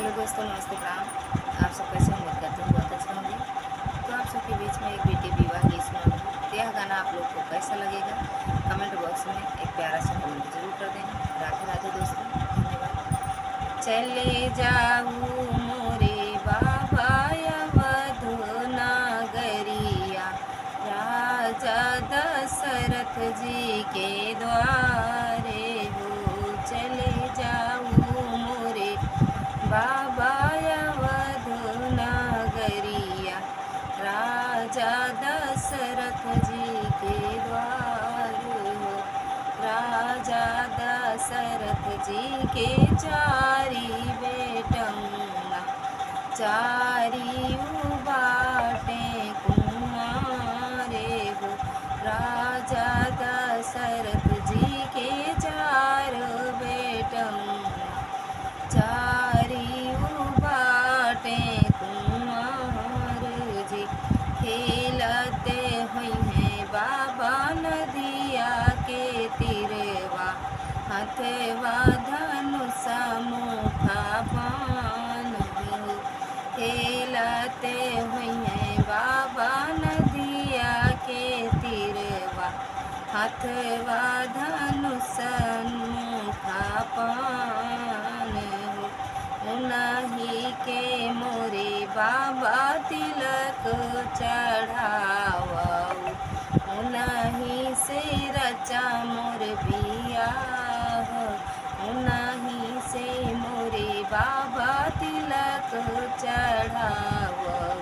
Hello दोस्तों, नमस्ते, प्रणाम। आप सब कैसे उम्मीद करते हैं बहुत अच्छे होंगे। तो आप सबके बीच में एक बेटी विवाह गीत सुनाऊंगी। तो यह गाना आप लोग को कैसा लगेगा कमेंट बॉक्स में एक प्यारा सा कमेंट जरूर कर देना। राधे राधे दोस्तों, धन्यवाद। चले जाऊ मोरे बाबा अवध नागरिया, राजा दशरथ जी के द्वारे हो। चले जाऊ मोरे बाबा अवध नागरिया, राजा दशरथ जी के द्वार हो। राजा दशरथ जी के चारी बेटौना, चारी बाटे कुमारे हो। राजा दशरथ जी के चार बेटौना, चारी बाटे कुमार जी। खेलते हुई हैं बाबा नदिया के तिरवा, हथवा धनुष मुखा पान हो। खेलते हुई हैं बाबा नदिया के तिरवा, हथवा धनुष मुखा पान हो। उन्हीं के मोरे बाबा तिलक चढ़ावऊ, उन्हीं से रचा मोर बियाह। उन्हीं से मोरे बाबा तिलक चढ़ावऊ,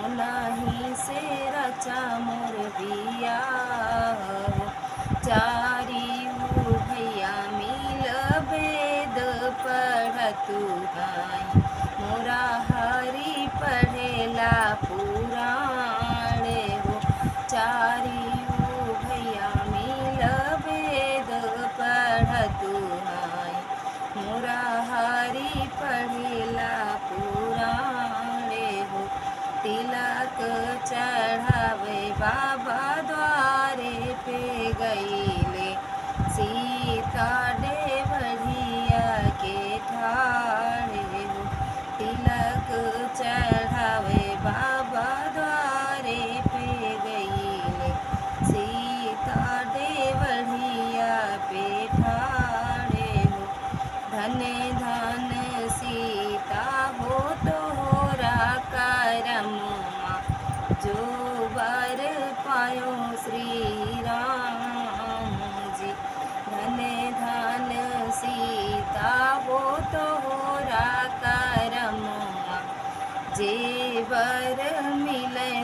उन्हीं से रचा मोर बियाह। चारी भैया मिल वेद पढ़तु हैं, मोरा हरि पढ़ेला पुराण हो। चारी भैया मिल वेद पढ़तु हैं, मोरा हरि पढ़ेला पुराण हो। तिलक चढ़ावे बाबा द्वारे पे गईले, सीता देवढ़िया के ठाड़े हो। तिलक चढ़ावे बाबा द्वारे पे गईले, सीता देवढ़िया पे ठाड़े हो। धन धन सीता हो तोहरा करमुआ, जो वर पायो श्री राम जी। धन धन सीता हो तोहरा करमुआ, जे वर मिले